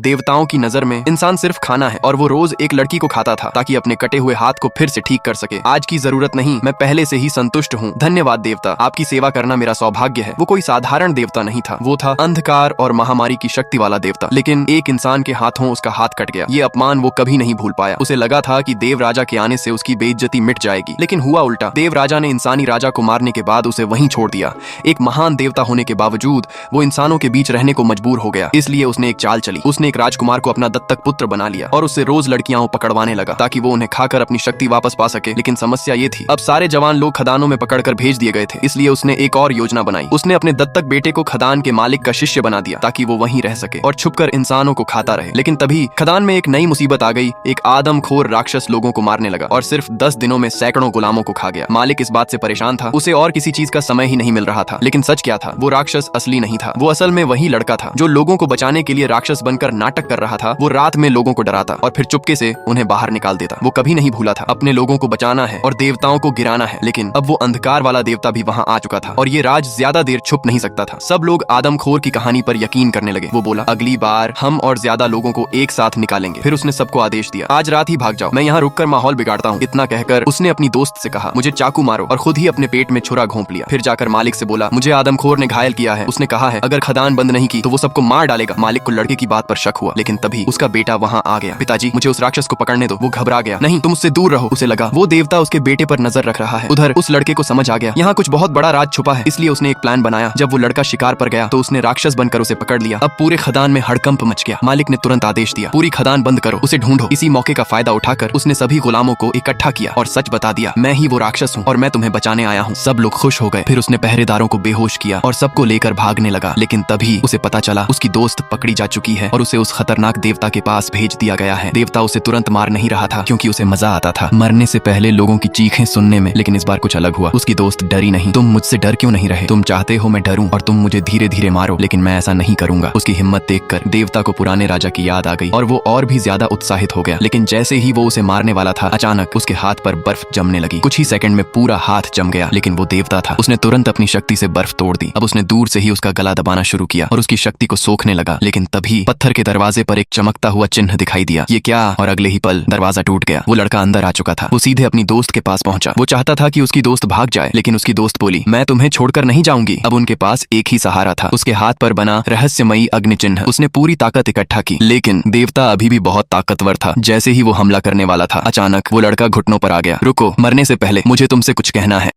देवताओं की नजर में इंसान सिर्फ खाना है और वो रोज एक लड़की को खाता था ताकि अपने कटे हुए हाथ को फिर से ठीक कर सके। आज की जरूरत नहीं, मैं पहले से ही संतुष्ट हूँ। धन्यवाद देवता, आपकी सेवा करना मेरा सौभाग्य है। वो कोई साधारण देवता नहीं था, वो था अंधकार और महामारी की शक्ति वाला देवता। लेकिन एक इंसान के हाथों उसका हाथ कट गया। ये अपमान वो कभी नहीं भूल पाया। उसे लगा था कि देव राजा के आने से उसकी बेइज्जती मिट जाएगी, लेकिन हुआ उल्टा। देव राजा ने इंसानी राजा को मारने के बाद उसे वहीं छोड़ दिया। एक महान देवता होने के बावजूद वो इंसानों के बीच रहने को मजबूर हो गया। इसलिए उसने एक चाल चली। उसने एक राजकुमार को अपना दत्तक पुत्र बना लिया और उससे रोज लड़कियां पकड़वाने लगा ताकि वो उन्हें खाकर अपनी शक्ति वापस पा सके। लेकिन समस्या ये थी, अब सारे जवान लोग खदानों में पकड़कर भेज दिए गए थे। इसलिए उसने एक और योजना बनाई। उसने अपने दत्तक बेटे को खदान के मालिक का शिष्य बना दिया ताकि वो वहीं रह सके और छुपकर इंसानों को खाता रहे। लेकिन तभी खदान में एक नई मुसीबत आ गई। एक आदमखोर राक्षस लोगों को मारने लगा और सिर्फ 10 दिनों में सैकड़ों गुलामों को खा गया। मालिक इस बात से परेशान था। उसे और किसी चीज का समय ही नहीं मिल रहा था। लेकिन सच क्या था, वो राक्षस असली नहीं था। वो असल में वही लड़का था जो लोगों को बचाने के लिए राक्षस बनकर नाटक कर रहा था। वो रात में लोगों को डराता और फिर चुपके से उन्हें बाहर निकाल देता। वो कभी नहीं भूला था, अपने लोगों को बचाना है और देवताओं को गिराना है। लेकिन अब वो अंधकार वाला देवता भी वहाँ आ चुका था और ये राज ज्यादा देर छुप नहीं सकता था। सब लोग आदमखोर की कहानी पर यकीन करने लगे। वो बोला, अगली बार हम और ज्यादा लोगों को एक साथ निकालेंगे। फिर उसने सबको आदेश दिया, आज रात ही भाग जाओ, मैं यहाँ रुककर माहौल बिगाड़ता हूँ। इतना कहकर उसने अपनी दोस्त से कहा, मुझे चाकू मारो, और खुद ही अपने पेट में छुरा घोंप लिया। फिर जाकर मालिक से बोला, मुझे आदमखोर ने घायल किया है। उसने कहा है अगर खदान बंद नहीं की तो वो सबको मार डालेगा। मालिक को लड़के की बात पर शक हुआ, लेकिन तभी उसका बेटा वहाँ आ गया। पिताजी, मुझे उस राक्षस को पकड़ने दो। वो घबरा गया, नहीं, तुम उससे दूर रहो। उसे लगा वो देवता उसके बेटे पर नजर रख रहा है। उधर उस लड़के को समझ आ गया यहाँ कुछ बहुत बड़ा राज छुपा है। इसलिए उसने एक प्लान बनाया। जब वो लड़का शिकार पर गया तो उसने राक्षस बनकर उसे पकड़ लिया। अब पूरे खदान में हड़कंप मच गया। मालिक ने तुरंत आदेश दिया, पूरी खदान बंद करो, उसे ढूंढो। इसी मौके का फायदा उठाकर उसने सभी गुलामों को इकट्ठा किया और सच बता दिया, मैं ही वो राक्षस हूँ और मैं तुम्हें बचाने आया हूँ। सब लोग खुश हो गए। फिर उसने पहरेदारों को बेहोश किया और सबको लेकर भागने लगा। लेकिन तभी उसे पता चला उसकी दोस्त पकड़ी जा चुकी है और उसे उस खतरनाक देवता के पास भेज दिया गया है। देवता उसे तुरंत मार नहीं रहा था क्योंकि उसे मजा आता था मरने से पहले लोगों की चीखें सुनने में। लेकिन इस बार कुछ अलग हुआ। उसकी दोस्त डरी नहीं। तुम मुझसे डर क्यों नहीं रहे? तुम चाहते हो मैं डरूं और तुम मुझे धीरे धीरे मारो, लेकिन मैं ऐसा नहीं करूंगा। उसकी हिम्मत देखकर देवता को पुराने राजा की याद आ गई और वो और भी ज्यादा उत्साहित हो गया। लेकिन जैसे ही वो उसे मारने वाला था, अचानक उसके हाथ पर बर्फ जमने लगी। कुछ ही सेकंड में पूरा हाथ जम गया। लेकिन वो देवता था, उसने तुरंत अपनी शक्ति से बर्फ तोड़ दी। अब उसने दूर से ही उसका गला दबाना शुरू किया और उसकी शक्ति को सोखने लगा। लेकिन तभी पत्थर के दरवाजे पर एक चमकता हुआ चिन्ह दिखाई दिया। ये क्या? और अगले ही पल दरवाजा टूट गया। वो लड़का अंदर आ चुका था। वो सीधे अपनी दोस्त के पास पहुंचा। वो चाहता था कि उसकी दोस्त भाग जाए, लेकिन उसकी दोस्त बोली, मैं तुम्हें छोड़कर नहीं जाऊंगी। अब उनके पास एक ही सहारा था, उसके हाथ पर बना रहस्यमयी अग्नि चिन्ह। उसने पूरी ताकत इकट्ठा की, लेकिन देवता अभी भी बहुत ताकतवर था। जैसे ही वो हमला करने वाला था, अचानक वो लड़का घुटनों पर आ गया। रुको, मरने से पहले मुझे तुमसे कुछ कहना है।